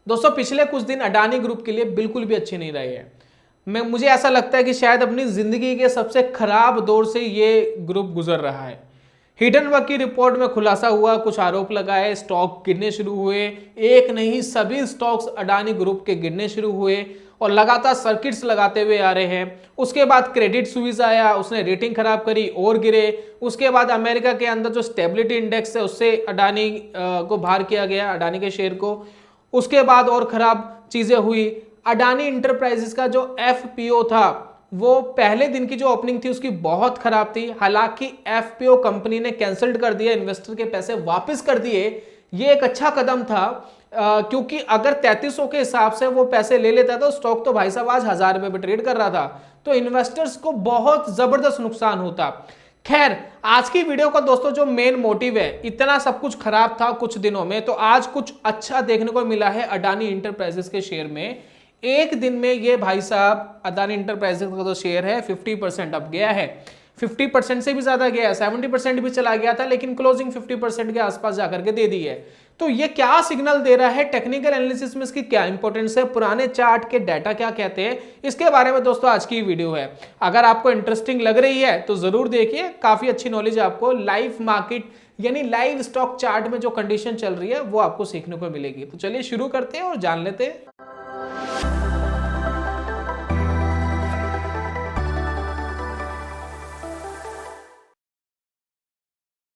दोस्तों पिछले कुछ दिन अडानी ग्रुप के लिए बिल्कुल भी अच्छे नहीं रहे हैं। मुझे ऐसा लगता है कि शायद अपनी जिंदगी के सबसे खराब दौर से ये ग्रुप गुजर रहा है। हिडनबर्ग की रिपोर्ट में खुलासा हुआ, कुछ आरोप लगाए, स्टॉक गिरने शुरू हुए। एक नहीं सभी स्टॉक्स अडानी ग्रुप के गिरने शुरू हुए और लगातार सर्किट्स लगाते हुए आ रहे हैं। उसके बाद क्रेडिट स्विस आया, उसने रेटिंग खराब करी और गिरे। उसके बाद अमेरिका के अंदर जो स्टेबिलिटी इंडेक्स है उससे अडानी को बाहर किया गया, अडानी के शेयर को। उसके बाद और खराब चीजें हुई। अडानी इंटरप्राइजेस का जो एफपीओ था वो पहले दिन की जो ओपनिंग थी उसकी बहुत खराब थी। हालांकि एफपीओ कंपनी ने कैंसिल्ड कर दिया, इन्वेस्टर के पैसे वापस कर दिए। ये एक अच्छा कदम था क्योंकि अगर 3300 के हिसाब से वो पैसे ले लेता तो स्टॉक तो भाई साहब आज 1000 रुपए पे ट्रेड कर रहा था, तो इन्वेस्टर्स को बहुत जबरदस्त नुकसान होता। खैर, आज की वीडियो का दोस्तों जो मेन मोटिव है, इतना सब कुछ खराब था कुछ दिनों में, तो आज कुछ अच्छा देखने को मिला है अडानी इंटरप्राइजेस के शेयर में। एक दिन में ये भाई साहब अडानी इंटरप्राइजेस का जो शेयर है 50% अप गया है। 50% से भी ज्यादा गया है, 70% भी चला गया था, लेकिन क्लोजिंग 50% के आसपास जाकर के दे दी है। तो ये क्या सिग्नल दे रहा है, टेक्निकल एनालिसिस में इसकी क्या इंपॉर्टेंस है, पुराने चार्ट के डाटा क्या कहते हैं, इसके बारे में दोस्तों आज की वीडियो है। अगर आपको इंटरेस्टिंग लग रही है तो जरूर देखिए, काफी अच्छी नॉलेज आपको लाइव मार्केट यानी लाइव स्टॉक चार्ट में जो कंडीशन चल रही है वो आपको सीखने को मिलेगी। तो चलिए शुरू करते हैं और जान लेते हैं।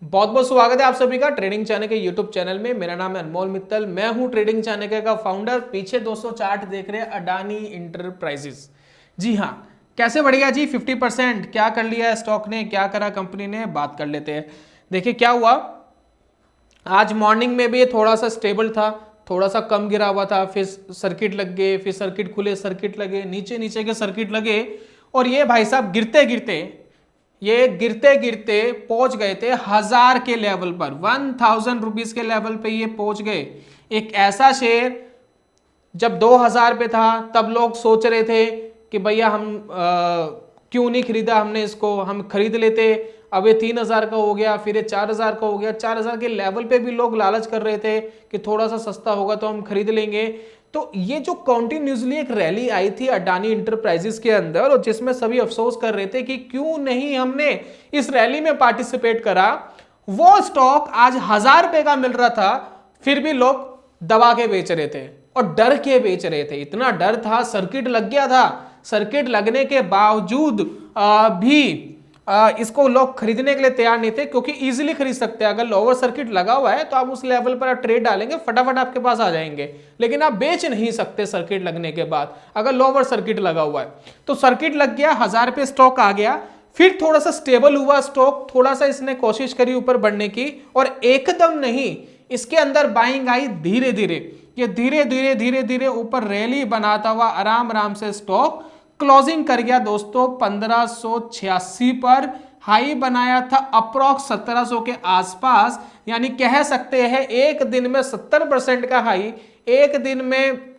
बहुत बहुत स्वागत है आप सभी का ट्रेडिंग चैनल के यूट्यूब चैनल में। मेरा नाम है अनमोल मित्तल, मैं हूं ट्रेडिंग चैनल का फाउंडर। पीछे दोस्तों चार्ट देख रहे हैं अडानी इंटरप्राइजेस। जी हाँ, कैसे बढ़िया जी, 50% क्या कर लिया है स्टॉक ने, क्या करा कंपनी ने, बात कर लेते हैं। देखिए क्या हुआ, आज मॉर्निंग में भी थोड़ा सा स्टेबल था, थोड़ा सा कम गिरा हुआ था, फिर सर्किट लग गए, फिर सर्किट खुले, सर्किट लगे, नीचे नीचे के सर्किट लगे, और ये भाई साहब गिरते गिरते पहुंच गए थे 1000 के लेवल पर, 1000 रुपीज के लेवल पे ये पहुंच गए। एक ऐसा शेयर जब 2000 पे था तब लोग सोच रहे थे कि भैया हम क्यों नहीं खरीदा हमने इसको, हम खरीद लेते। अब ये 3000 का हो गया, फिर ये 4000 का हो गया। 4000 के लेवल पे भी लोग लालच कर रहे थे कि थोड़ा सा सस्ता होगा तो हम खरीद लेंगे। तो ये जो कॉन्टिन्यूसली एक रैली आई थी अडानी इंटरप्राइजेस के अंदर, और जिसमें सभी अफसोस कर रहे थे कि क्यों नहीं हमने इस रैली में पार्टिसिपेट करा, वो स्टॉक आज 1000 रुपए का मिल रहा था, फिर भी लोग दबा के बेच रहे थे और डर के बेच रहे थे। इतना डर था, सर्किट लग गया था, सर्किट लगने के बावजूद भी इसको लोग खरीदने के लिए तैयार नहीं थे, क्योंकि इजीली खरीद सकते हैं। अगर लोअर सर्किट लगा हुआ है तो आप उस लेवल पर आप ट्रेड डालेंगे, फटाफट आपके पास आ जाएंगे, लेकिन आप बेच नहीं सकते सर्किट लगने के बाद अगर लोअर सर्किट लगा हुआ है। तो सर्किट लग गया, 1000 पे स्टॉक आ गया, फिर थोड़ा सा स्टेबल हुआ स्टॉक, थोड़ा सा इसने कोशिश करी ऊपर बढ़ने की, और एकदम नहीं, इसके अंदर बाइंग आई धीरे धीरे। ये धीरे धीरे धीरे धीरे ऊपर रैली बनाता हुआ आराम आराम से स्टॉक क्लोजिंग कर गया दोस्तों 1586 पर। हाई बनाया था अप्रॉक्स 1700 के आसपास, यानी कह सकते हैं एक दिन में 70% का हाई, एक दिन में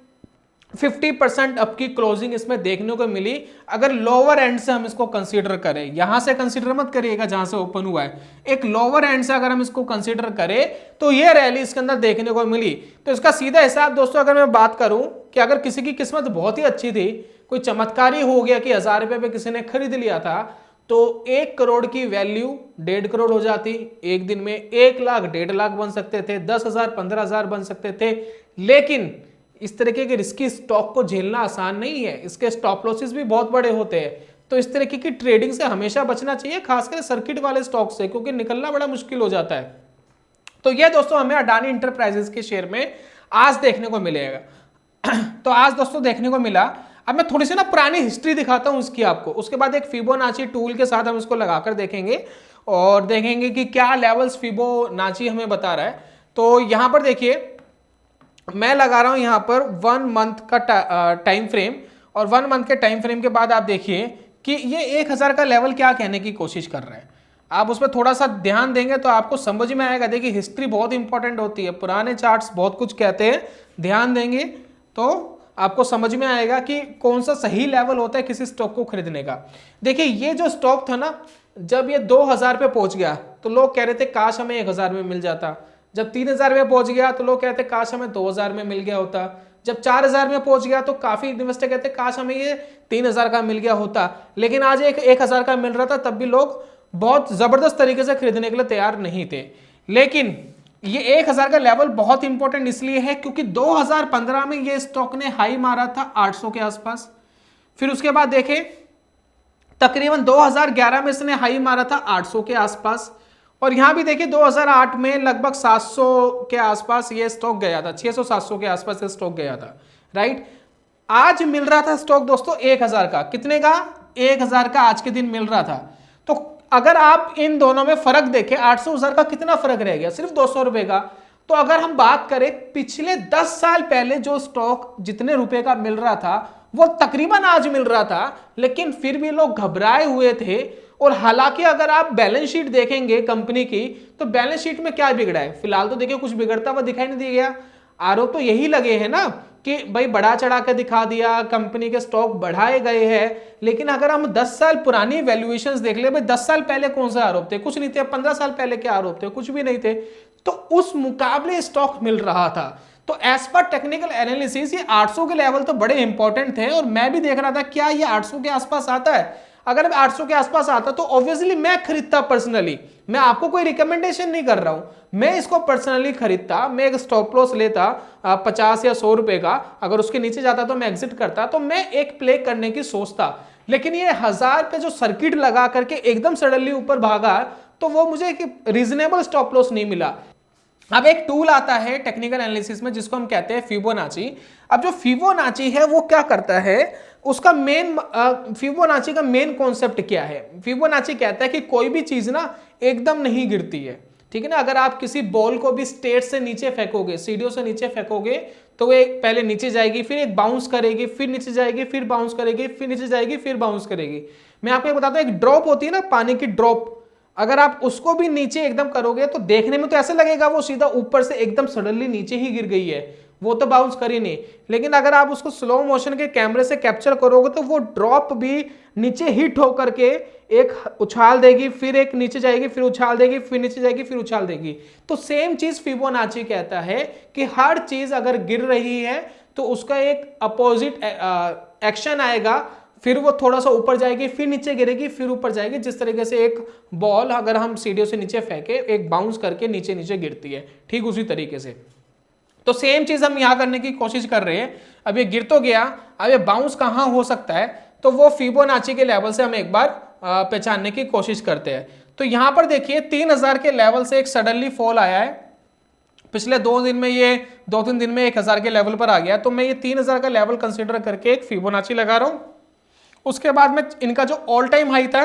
50% अप की क्लोजिंग इसमें देखने को मिली। अगर लोअर एंड से हम इसको कंसीडर करें, यहां से कंसीडर मत करिएगा जहां से ओपन हुआ है, एक लोअर एंड से अगर हम इसको कंसीडर करें तो ये रैली इसके अंदर देखने को मिली। तो इसका सीधा हिसाब दोस्तों अगर मैं बात करूं कि अगर किसी की किस्मत बहुत ही अच्छी थी, कोई चमत्कारी हो गया कि 1000 रुपए पे किसी ने खरीद लिया था, तो 1 करोड़ की वैल्यू 1.5 करोड़ हो जाती एक दिन में, 1 लाख 1.5 लाख बन सकते थे, 10,000 15,000 बन सकते थे। लेकिन इस तरीके के रिस्की स्टॉक को झेलना आसान नहीं है, इसके स्टॉप लॉसेस भी बहुत बड़े होते हैं। तो इस तरीके की ट्रेडिंग से हमेशा बचना चाहिए, खासकर सर्किट वाले स्टॉक से, क्योंकि निकलना बड़ा मुश्किल हो जाता है। तो यह दोस्तों हमें अडानी इंटरप्राइजेस के शेयर में आज देखने को मिलेगा। तो आज दोस्तों देखने को मिला, अब मैं थोड़ी सी ना पुरानी हिस्ट्री दिखाता हूं इसकी आपको, उसके बाद एक फिबोनाची टूल के साथ हम इसको लगाकर देखेंगे और देखेंगे कि क्या लेवल्स फिबोनाची हमें बता रहा है। तो यहां पर देखिए मैं लगा रहा हूं यहां पर 1 मंथ का टाइम फ्रेम, और 1 मंथ के टाइम फ्रेम के बाद आप देखिए कि ये 1000 का लेवल क्या कहने की कोशिश कर रहा है। आप उस पर थोड़ा सा ध्यान देंगे तो आपको समझ में आएगा। देखिए हिस्ट्री बहुत इंपॉर्टेंट होती है, पुराने चार्ट्स बहुत कुछ कहते हैं, ध्यान देंगे तो आपको समझ में आएगा कि कौन सा सही लेवल होता है किसी स्टॉक को खरीदने का। देखिए ये जो स्टॉक था ना, जब ये 2000 पे पहुंच गया तो लोग कह रहे थे काश हमें 1000 में मिल जाता। जब 3000 में पहुंच गया तो लोग कहते काश हमें 2000 में मिल गया होता। जब 4000 में पहुंच गया तो काफी इन्वेस्टर कहते काश हमें ये 3000 का मिल गया होता, लेकिन आज 1000 का मिल रहा था तब भी लोग बहुत जबरदस्त तरीके से खरीदने के लिए तैयार नहीं थे। लेकिन ये 1000 का लेवल बहुत इंपॉर्टेंट इसलिए है क्योंकि 2015 में ये स्टॉक ने हाई मारा था 800 के आसपास, फिर उसके बाद देखें तकरीबन 2011 में इसने हाई मारा था 800 के आसपास, और यहां भी देखिए 2008 में लगभग 700 के आसपास ये स्टॉक गया था, 600-700 के आसपास ये स्टॉक गया था, राइट। आज मिल रहा था स्टॉक दोस्तों 1000 का, कितने का? 1000 का आज के दिन मिल रहा था। तो अगर आप इन दोनों में फर्क देखें, 800-1000 का कितना फर्क रह गया? सिर्फ 200 रुपए का। तो अगर हम बात करें पिछले 10 साल पहले जो स्टॉक जितने रुपए का मिल रहा था वो तकरीबन आज मिल रहा था, लेकिन फिर भी लोग घबराए हुए थे। और हालांकि अगर आप बैलेंस शीट देखेंगे कंपनी की तो बैलेंस शीट में क्या बिगड़ा है? फिलहाल तो देखिए कुछ बिगड़ता हुआ दिखाई नहीं दिया। आरोप तो यही लगे हैं ना कि भाई बढ़ा चढ़ा के दिखा दिया, कंपनी के स्टॉक बढ़ाए गए हैं, लेकिन अगर हम 10 साल पुरानी वैल्यूएशंस देख ले, भाई 10 साल पहले कौन से आरोप थे? कुछ नहीं थे। 15 साल पहले क्या आरोप थे? कुछ भी नहीं थे। तो उस मुकाबले स्टॉक मिल रहा था। तो एज पर टेक्निकल एनालिसिस ये 800 के लेवल तो बड़े इंपॉर्टेंट थे, और मैं भी देख रहा था क्या ये 800 के आसपास आता है। अगर 800 के आसपास आता तो ऑब्वियसली मैं खरीदता पर्सनली। मैं आपको कोई रिकमेंडेशन नहीं कर रहा हूं, मैं इसको पर्सनली खरीदता। मैं एक स्टॉप लॉस लेता 50 या 100 रुपए का, अगर उसके नीचे जाता तो मैं एग्जिट करता, तो मैं एक प्ले करने की सोचता। लेकिन ये 1000 पे जो सर्किट लगा करके एकदम सडनली ऊपर भागा, तो वो मुझे एक रीजनेबल स्टॉप लॉस नहीं मिला। अब एक टूल आता है टेक्निकल एनालिसिस में जिसको हम कहते हैं फिबोनाची। अब जो फिबोनाची है वो क्या करता है, उसका मेन फिबोनाची का मेन कॉन्सेप्ट क्या है? फिबोनाची कहता है कि कोई भी चीज ना एकदम नहीं गिरती है, ठीक है ना। अगर आप किसी बॉल को भी स्टेट से नीचे फेंकोगे, सीढ़ियों से नीचे फेंकोगे, तो वो एक पहले नीचे जाएगी, फिर एक बाउंस करेगी, फिर नीचे जाएगी, फिर बाउंस करेगी, फिर नीचे जाएगी, फिर बाउंस करेगी। मैं आपको एक बताता हूं, एक ड्रॉप होती है ना पानी की ड्रॉप, अगर आप उसको भी नीचे एकदम करोगे तो देखने में तो ऐसा लगेगा वो सीधा ऊपर से एकदम सडनली नीचे ही गिर गई है, वो तो बाउंस कर ही नहीं। लेकिन अगर आप उसको स्लो मोशन के कैमरे से कैप्चर करोगे तो वो ड्रॉप भी नीचे हिट होकर के एक उछाल देगी, फिर एक नीचे जाएगी, फिर उछाल देगी, फिर नीचे जाएगी, फिर उछाल देगी। तो सेम चीज फिबोनाची कहता है कि हर चीज अगर गिर रही है तो उसका एक अपोजिट एक्शन आएगा, फिर वो थोड़ा सा ऊपर जाएगी, फिर नीचे गिरेगी, फिर ऊपर जाएगी। जिस तरीके से एक बॉल अगर हम सीढ़ियों से नीचे फेंके, एक बाउंस करके नीचे नीचे गिरती है, ठीक उसी तरीके से। तो सेम चीज हम यहां करने की कोशिश कर रहे हैं। अब ये गिर तो गया, अब ये बाउंस कहां हो सकता है, तो वो फिबोनाची के लेवल से हम एक बार पहचानने की कोशिश करते हैं। तो यहां पर देखिए 3000 के लेवल से एक सडनली फॉल आया है। पिछले 2 दिन में ये 2-3 दिन में 1000 के लेवल पर आ गया। तो मैं ये 3000 का लेवल कंसिडर करके एक फिबोनाची लगा रहा हूं। उसके बाद में इनका जो ऑल टाइम हाई था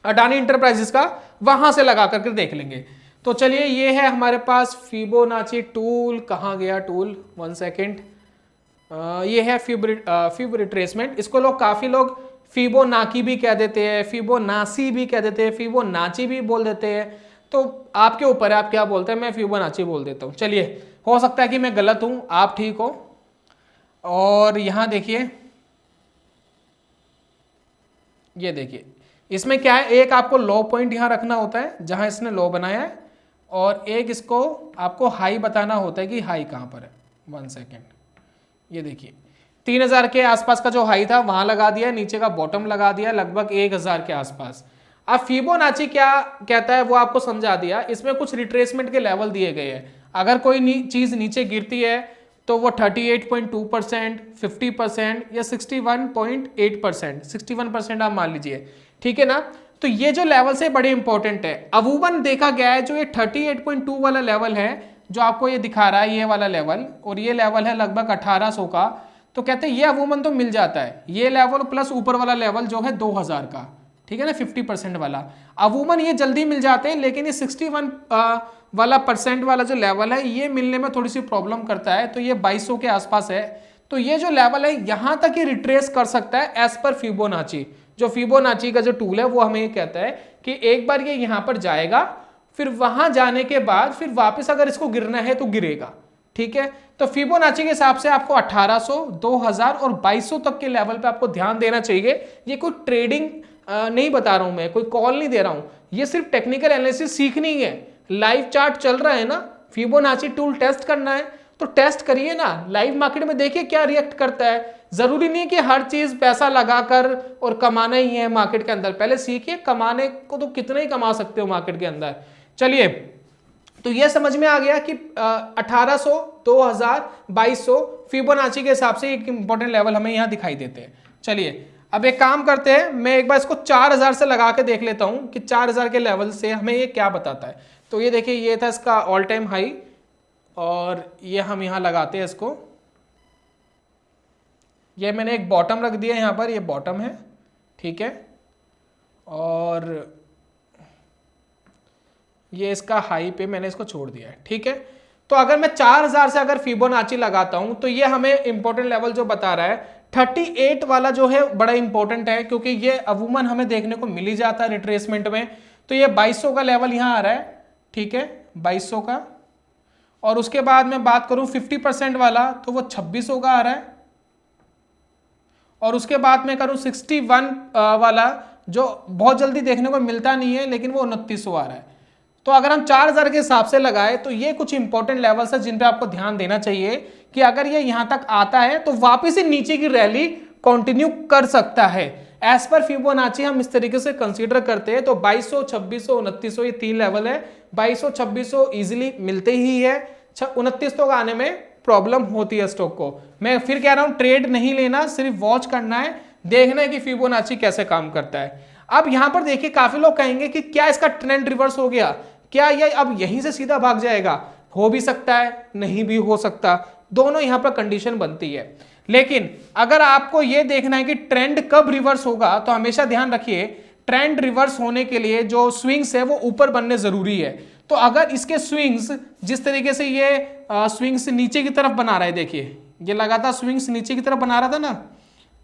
अडानी इंटरप्राइजेस का, वहां से लगा करके देख लेंगे। तो चलिए ये है हमारे पास फिबोनाची टूल। कहाँ गया टूल? 1 सेकेंड। ये है फिब रिट्रेसमेंट। इसको लोग काफी लोग फिबोनाकी भी कह देते हैं, फिबोनासी भी कह देते हैं, फिबोनाची भी बोल देते हैं। तो आपके ऊपर है आप क्या बोलते हैं। मैं फिबोनाची बोल देता हूँ। चलिए, हो सकता है कि मैं गलत हूं, आप ठीक हो। और यहां देखिए, ये देखिए इसमें क्या है, एक आपको लो पॉइंट यहां रखना होता है जहां इसने लो बनाया है, और एक इसको आपको हाई बताना होता है कि हाई कहां पर है। 1 सेकेंड। ये देखिए 3000 के आसपास का जो हाई था वहां लगा दिया, नीचे का बॉटम लगा दिया लगभग 1000 के आसपास। अब फिबोनाची क्या कहता है वो आपको समझा दिया। इसमें कुछ रिट्रेसमेंट के लेवल दिए गए हैं। अगर कोई चीज नीचे गिरती है तो वो 38.2%, 50% या 61.8%, 61% आप मान लीजिए, ठीक है ना। तो ये जो लेवल से बड़े इंपॉर्टेंट है। अमूमन देखा गया है जो ये 38.2 वाला लेवल है जो आपको ये दिखा रहा है, ये वाला लेवल, और ये लेवल है लगभग 1800 का। तो कहते हैं ये अमूमन तो मिल जाता है, ये लेवल प्लस ऊपर वाला लेवल जो है 2000 का, ठीक है ना, 50% वाला। अमूमन ये जल्दी मिल जाते हैं, लेकिन ये 61 वाला परसेंट वाला जो लेवल है ये मिलने में थोड़ी सी प्रॉब्लम करता है। तो ये 2200 के आसपास है। तो ये जो लेवल है यहां तक ये रिट्रेस कर सकता है एज पर फिबोनाची। जो फिबोनाची का जो टूल है वो हमें ये कहता है कि एक बार ये यहां पर जाएगा, फिर वहां जाने के बाद फिर वापस अगर इसको गिरना है तो गिरेगा, ठीक है। तो फिबोनाची के हिसाब से आपको 1800, 2000 और 2200 तक के लेवल पे आपको ध्यान देना चाहिए। ये कोई ट्रेडिंग नहीं बता रहा हूं, मैं कोई कॉल नहीं दे रहा हूं, ये सिर्फ टेक्निकल एनालिसिस सीखनी है। लाइव चार्ट चल रहा है ना, फिबोनाची टूल टेस्ट करना है, तो टेस्ट करिए ना, लाइव मार्केट में देखिए क्या रिएक्ट करता है। जरूरी नहीं कि हर चीज पैसा लगाकर और कमाना ही है मार्केट के अंदर, पहले सीखिए कमाने को तो कितना ही कमा सकते हो मार्केट के अंदर। चलिए, तो ये समझ में आ गया कि 1800, 2000, 2200 फिबोनाची के हिसाब से एक इंपॉर्टेंट लेवल हमें यहाँ दिखाई देते हैं। चलिए अब एक काम करते हैं, मैं एक बार इसको 4000 से लगा के देख लेता हूं कि 4000 के लेवल से हमें ये क्या बताता है। तो ये देखिए, ये था इसका ऑल टाइम हाई, और ये हम यहाँ लगाते हैं इसको, ये मैंने एक बॉटम रख दिया यहाँ पर, ये बॉटम है, ठीक है, और ये इसका हाई पे मैंने इसको छोड़ दिया है, ठीक है। तो अगर मैं 4000 से अगर फिबोनाची लगाता हूं तो ये हमें इंपॉर्टेंट लेवल जो बता रहा है 38 वाला जो है बड़ा इंपॉर्टेंट है, क्योंकि ये अमूमन हमें देखने को मिल ही जाता है रिट्रेसमेंट में। तो ये 2200 का लेवल यहाँ आ रहा है, ठीक है, 2200 का, और उसके बाद मैं बात करूं 50% वाला तो वो 2600 का आ रहा है, और उसके बाद मैं करूं 61 वाला जो बहुत जल्दी देखने को मिलता नहीं है लेकिन वो 2900 आ रहा है। तो अगर हम 4000 के हिसाब से लगाए तो ये कुछ इंपॉर्टेंट लेवल्स है जिन पे आपको ध्यान देना चाहिए कि अगर ये यहां तक आता है तो वापस ही नीचे की रैली कंटिन्यू कर सकता है। एज पर फिबोनाची हम इस तरीके से कंसीडर करते हैं। तो 2200, 2600, 2900 ये 3 लेवल है। 2200, 2600 इजीली मिलते ही है, 2900 का आने में प्रॉब्लम होती है स्टॉक को। मैं फिर कह रहा हूं ट्रेड नहीं लेना, सिर्फ वॉच करना है, देखना है कि फिबोनाची कैसे काम करता है। अब यहां पर देखिए काफी लोग कहेंगे कि क्या इसका ट्रेंड रिवर्स हो गया, क्या ये अब यहीं से सीधा भाग जाएगा? हो भी सकता है, नहीं भी हो सकता, दोनों यहां पर कंडीशन बनती है। लेकिन अगर आपको यह देखना है कि ट्रेंड कब रिवर्स होगा तो हमेशा ध्यान रखिए ट्रेंड रिवर्स होने के लिए जो स्विंग्स है वो ऊपर बनने जरूरी है। तो अगर इसके स्विंग्स जिस तरीके से ये स्विंग्स नीचे की तरफ बना रहा है, देखिए ये लगातार स्विंग्स नीचे की तरफ बना रहा था ना,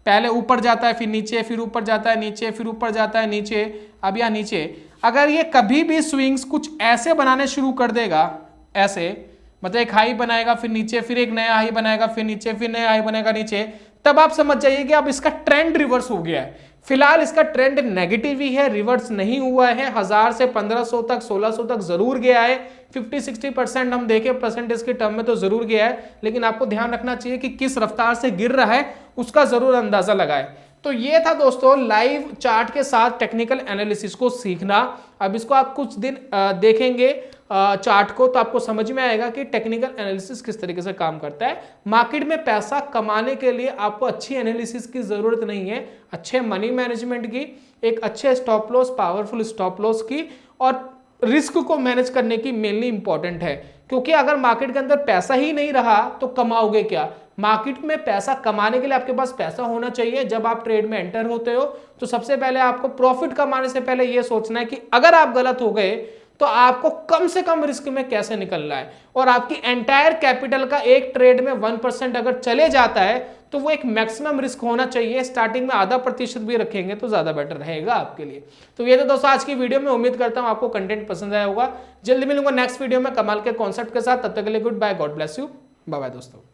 पहले ऊपर जाता है फिर नीचे, फिर ऊपर जाता है नीचे, फिर ऊपर जाता है नीचे, अब यहाँ नीचे। अगर ये कभी भी स्विंग्स कुछ ऐसे बनाने शुरू कर देगा, ऐसे मतलब एक हाई बनाएगा फिर नीचे, फिर एक नया हाई बनाएगा फिर नीचे, फिर नया हाई बनाएगा नीचे, तब आप समझ जाइए कि अब इसका ट्रेंड रिवर्स हो गया है। फिलहाल इसका ट्रेंड नेगेटिव ही है, रिवर्स नहीं हुआ है। 1000 से 1500 तक, 1600 तक जरूर गया है, 50-60% हम देखें परसेंटेज के टर्म में तो जरूर गया है, लेकिन आपको ध्यान रखना चाहिए कि किस रफ्तार से गिर रहा है उसका जरूर अंदाजा लगाएं। तो ये था दोस्तों लाइव चार्ट के साथ टेक्निकल एनालिसिस को सीखना। अब इसको आप कुछ दिन देखेंगे चार्ट को तो आपको समझ में आएगा कि टेक्निकल एनालिसिस किस तरीके से काम करता है। मार्केट में पैसा कमाने के लिए आपको अच्छी एनालिसिस की जरूरत नहीं है, अच्छे मनी मैनेजमेंट की, एक अच्छे stop loss, powerful stop loss की, और रिस्क को मैनेज करने की मेनली इंपॉर्टेंट है। क्योंकि अगर मार्केट के अंदर पैसा ही नहीं रहा तो कमाओगे क्या? मार्केट में पैसा कमाने के लिए आपके पास पैसा होना चाहिए। जब आप ट्रेड में एंटर होते हो तो सबसे पहले आपको प्रॉफिट कमाने से पहले यह सोचना है कि अगर आप गलत हो गए तो आपको कम से कम रिस्क में कैसे निकलना है। और आपकी एंटायर कैपिटल का एक ट्रेड में 1% अगर चले जाता है तो वो एक मैक्सिमम रिस्क होना चाहिए। स्टार्टिंग में आधा प्रतिशत भी रखेंगे तो ज्यादा बेटर रहेगा आपके लिए। तो ये तो दोस्तों आज की वीडियो में, उम्मीद करता हूं आपको कंटेंट पसंद आया होगा। जल्दी मिलूंगा नेक्स्ट वीडियो में कमाल के कॉन्सेप्ट के साथ। तब तक के लिए good bye, God bless you, bye bye दोस्तों।